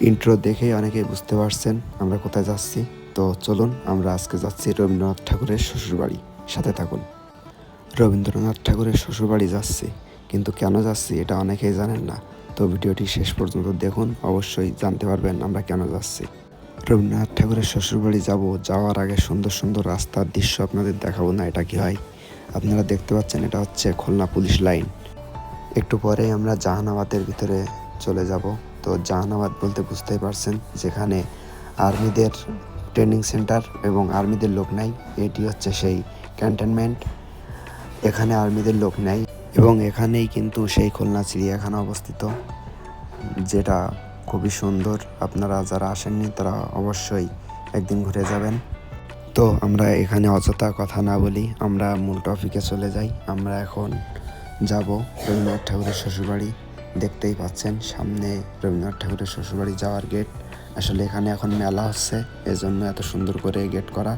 Intro দেখেই অনেকেই বুঝতে পারছেন আমরা কোথায় যাচ্ছি। তো চলুন, আমরা আজকে যাচ্ছি রবীন্দ্রনাথ ঠাকুরের শ্বশুরবাড়ি। সাথে থাকুন। রবীন্দ্রনাথ ঠাকুরের শ্বশুরবাড়ি যাচ্ছি, কিন্তু কেন যাচ্ছি এটা অনেকেই জানেন না। তো ভিডিওটি শেষ পর্যন্ত দেখুন, অবশ্যই জানতে পারবেন আমরা কেন যাচ্ছি। রবীন্দ্রনাথ ঠাকুরের শ্বশুরবাড়ি যাওয়ার আগে সুন্দর সুন্দর রাস্তার দৃশ্য আপনাদের দেখাবো না, এটা কি হয়। আপনারা দেখতে পাচ্ছেন এটা হচ্ছে খুলনা পুলিশ লাইন। একটু পরে আমরা জাহানাবাদের ভিতরে চলে যাব। তো জাহানাবাদ বলতে বুঝতেই পারছেন, যেখানে আর্মিদের ট্রেনিং সেন্টার এবং আর্মিদের লোক নাই। এটি হচ্ছে সেই ক্যান্টনমেন্ট। এখানে আর্মিদের লোক নাই এবং এখানেই কিন্তু সেই খুলনা চিড়িয়াখানা অবস্থিত, যেটা খুবই সুন্দর। আপনারা যারা আসেননি তারা অবশ্যই একদিন ঘুরে যাবেন। তো আমরা এখানে অযথা কথা না বলি, আমরা মূল টপিকে চলে যাই। আমরা এখন যাব রবীন্দ্রনাথ ঠাকুরের শ্বশুরবাড়ি। দেখতেই পাচ্ছেন সামনে রবীন্দ্রনাথ ঠাকুরের শ্বশুরবাড়ি যাওয়ার গেট। আসলে এখানে এখন মেলা হচ্ছে, এজন্য এত সুন্দর করে গেট করা।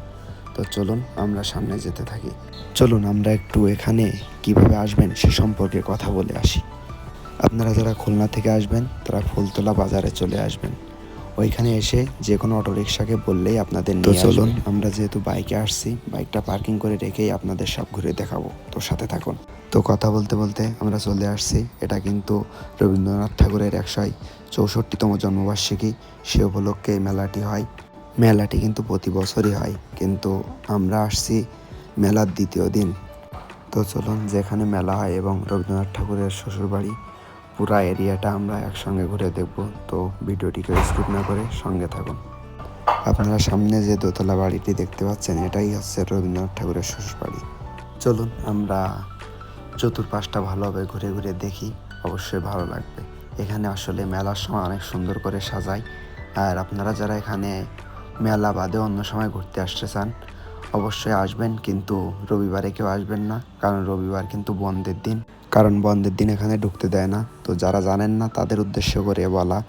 তো চলুন আমরা সামনে যেতে থাকি। চলুন আমরা একটু এখানে কিভাবে আসবেন সে সম্পর্কে কথা বলে আসি। আপনারা যারা খুলনা থেকে আসবেন তারা ফুলতলা বাজারে চলে আসবেন। ওইখানে এসে যে কোনো অটোরিকশাকে বললেই আপনাদের নিয়ে আসবে। চলুন, আমরা যেহেতু বাইকে আসছি, বাইকটা পার্কিং করে রেখেই আপনাদের সব ঘুরে দেখাবো। তো সাথে থাকুন। তো কথা বলতে বলতে আমরা চলে আসছি। এটা কিন্তু রবীন্দ্রনাথ ঠাকুরের 164তম জন্মবার্ষিকী, সে উপলক্ষে এই মেলাটি হয়। মেলাটি কিন্তু প্রতি বছরই হয়, কিন্তু আমরা আসছি মেলার দ্বিতীয় দিন। তো চলুন, যেখানে মেলা হয় এবং রবীন্দ্রনাথ ঠাকুরের শ্বশুরবাড়ি, পুরা এরিয়াটা আমরা একসঙ্গে ঘুরে দেখব। তো ভিডিওটিকে স্কিপ না করে সঙ্গে থাকুন। আপনারা সামনে যে দোতলা বাড়িটি দেখতে পাচ্ছেন, এটাই হচ্ছে রবীন্দ্রনাথ ঠাকুরের শ্বশুরবাড়ি। চলুন আমরা চতুর্পাশটা ভালোভাবে ঘুরে ঘুরে দেখি, অবশ্যই ভালো লাগবে। এখানে আসলে মেলার সময় অনেক সুন্দর করে সাজায়। আর আপনারা যারা এখানে মেলা বাদে অন্য সময় ঘুরতে আসতে চান, অবশ্যই আসবেন, কিন্তু রবিবারে কেউ আসবেন না, কারণ রবিবার কিন্তু বন্ধের দিন। কারণ বন্ধের দিন এখানে ঢুকতে দেয় না। তো যারা জানেন না তাদের উদ্দেশ্য করে বলা,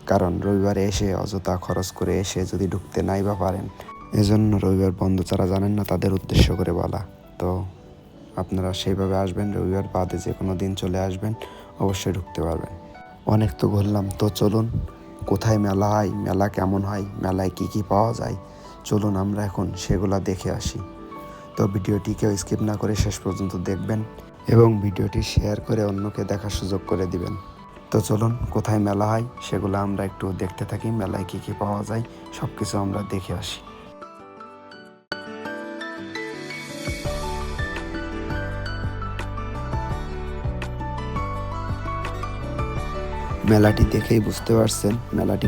কারণ রবিবারে এসে অযথা খরচ করে এসে যদি ঢুকতে নাই বা পারেন, এজন্য রবিবার বন্ধ যারা জানেন না তাদের উদ্দেশ্য করে বলা। তো আপনারা সেইভাবে আসবেন, রবিবার বাদে যে কোনো দিন চলে আসবেন, অবশ্যই ঢুকতে পারবেন। অনেক তো ঘুরলাম, তো চলুন কোথায় মেলা হয়, মেলা কেমন হয়, মেলায় কি কি পাওয়া যায়, চলুন আমরা এখন সেগুলা দেখে আসি। তো ভিডিওটিকেও স্কিপ না করে শেষ পর্যন্ত দেখবেন এবং ভিডিওটি শেয়ার করে অন্যকে দেখার সুযোগ করে দিবেন। তো চলুন কোথায় মেলা হয় সেগুলো আমরা একটু দেখতে থাকি, মেলায় কি কি পাওয়া যায় সব কিছু আমরা দেখে আসি। মেলাটি দেখেই বুঝতে পারছেন মেলাটি